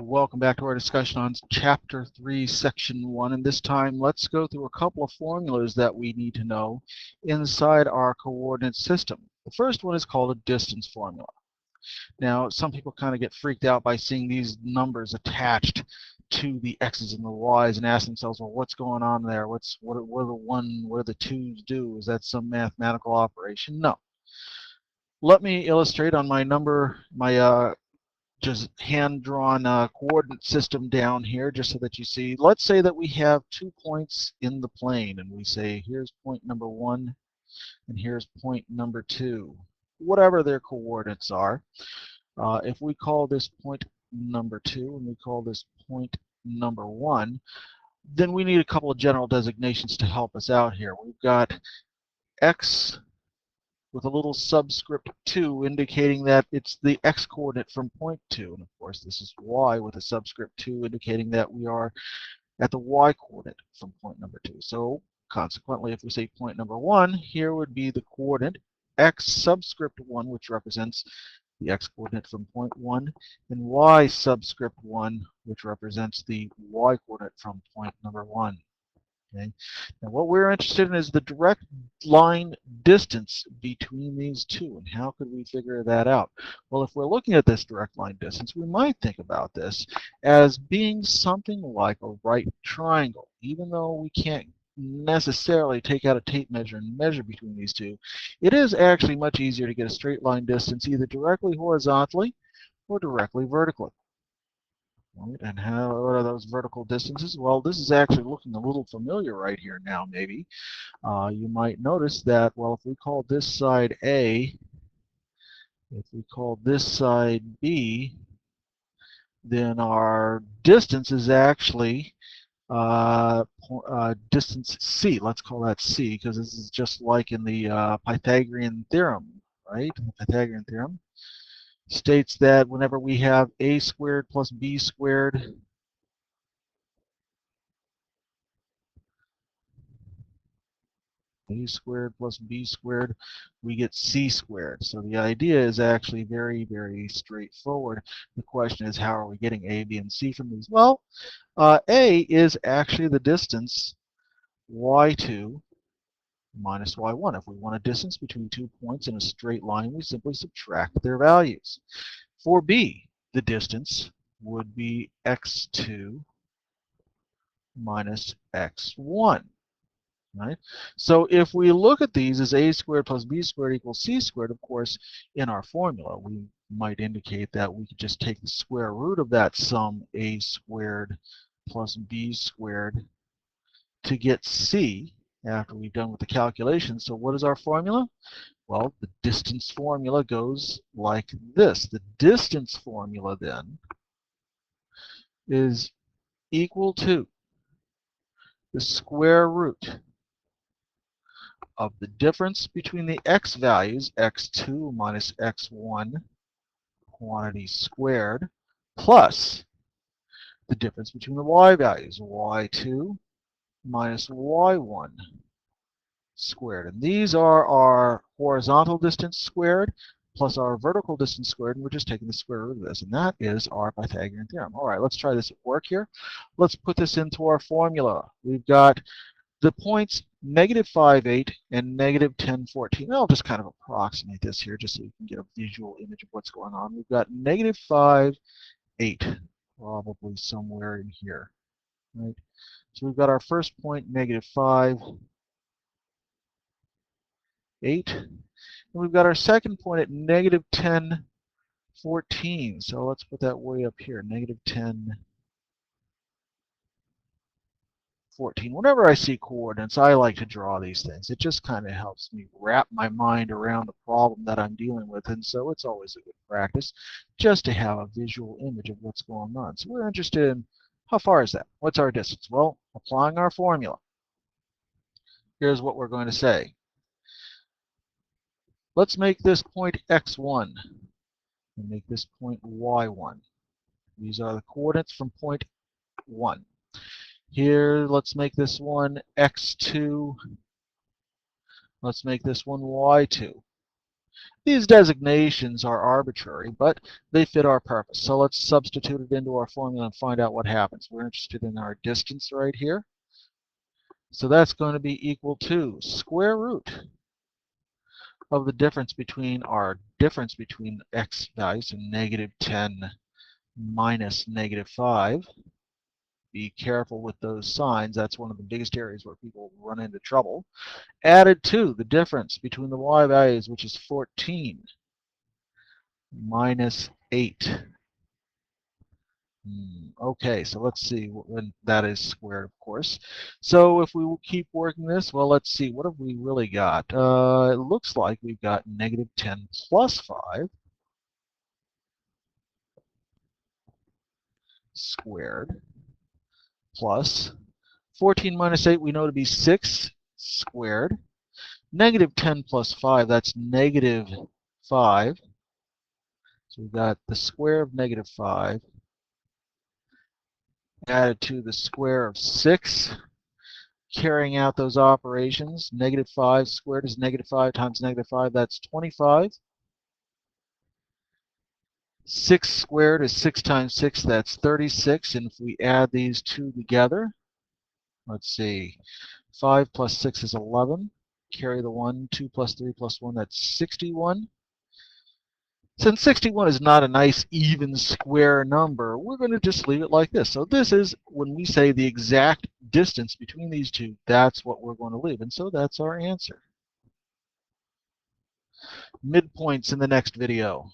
Welcome back to our discussion on Chapter 3, Section 1, and this time let's go through a couple of formulas that we need to know inside our coordinate system. The first one is called a distance formula. Now, some people kind of get freaked out by seeing these numbers attached to the x's and the y's and ask themselves, well, what's going on there? What are the 1, what do the 2's do? Is that some mathematical operation? No. Let me illustrate on my just hand-drawn coordinate system down here just so that you see. Let's say that we have 2 points in the plane, and we say here's point number 1 and here's point number 2, whatever their coordinates are. If we call this point number 2 and we call this point number 1, then we need a couple of general designations to help us out here. We've got x with a little subscript 2 indicating that it's the x-coordinate from point 2. And of course, this is y with a subscript 2 indicating that we are at the y-coordinate from point number 2. So consequently, if we say point number 1, here would be the coordinate x subscript 1, which represents the x-coordinate from point 1, and y subscript 1, which represents the y-coordinate from point number 1. Okay. Now what we're interested in is the direct line distance between these two, and how could we figure that out? Well, if we're looking at this direct line distance, we might think about this as being something like a right triangle. Even though we can't necessarily take out a tape measure and measure between these two, it is actually much easier to get a straight line distance either directly horizontally or directly vertically. Right, and what are those vertical distances? Well, this is actually looking a little familiar right here now, maybe. You might notice that, well, if we call this side A, if we call this side B, then our distance is actually distance C. Let's call that C, because this is just like in the Pythagorean theorem, right? The Pythagorean theorem states that whenever we have a squared plus b squared, a squared plus b squared, we get c squared. So the idea is actually very, very straightforward. The question is, how are we getting a, b, and c from these? Well, a is actually the distance y2 minus y1. If we want a distance between 2 points in a straight line, we simply subtract their values. For b, the distance would be x2 minus x1. Right? So if we look at these as a squared plus b squared equals c squared, of course, in our formula, we might indicate that we could just take the square root of that sum, a squared plus b squared, to get c after we've done with the calculation. So what is our formula? Well, the distance formula goes like this. The distance formula then is equal to the square root of the difference between the x values, x2 minus x1 quantity squared, plus the difference between the y values, y2 minus y1 squared. And these are our horizontal distance squared plus our vertical distance squared, and we're just taking the square root of this, and that is our Pythagorean theorem. All right, let's try this at work here. Let's put this into our formula. We've got the points -5, 8 and -10, 14. I'll just kind of approximate this here just so you can get a visual image of what's going on. We've got -5, 8, probably somewhere in here. Right? So we've got our first point, -5, 8. And we've got our second point at -10, 14. So let's put that way up here, -10, 14. Whenever I see coordinates, I like to draw these things. It just kind of helps me wrap my mind around the problem that I'm dealing with, and so it's always a good practice just to have a visual image of what's going on. So we're interested in how far is that? What's our distance? Well, applying our formula, here's what we're going to say. Let's make this point x1 and make this point y1. These are the coordinates from point 1. Here, let's make this one x2. Let's make this one y2. These designations are arbitrary, but they fit our purpose. So let's substitute it into our formula and find out what happens. We're interested in our distance right here. So that's going to be equal to square root of the difference between x values, so negative 10 minus negative 5. Be careful with those signs. That's one of the biggest areas where people run into trouble. Added to the difference between the y values, which is 14 minus 8. Okay, so let's see when that is squared, of course. So if we will keep working this, well, let's see. What have we really got? It looks like we've got negative 10 plus 5 squared plus 14 minus 8 we know to be 6 squared. Negative 10 plus 5, that's negative 5. So we've got the square of negative 5 added to the square of 6. Carrying out those operations, negative 5 squared is negative 5 times negative 5, that's 25. 6 squared is 6 times 6, that's 36. And if we add these two together, let's see, 5 plus 6 is 11. Carry the 1, 2 plus 3 plus 1, that's 61. Since 61 is not a nice even square number, we're going to just leave it like this. So this is, when we say the exact distance between these two, that's what we're going to leave. And so that's our answer. Midpoints in the next video.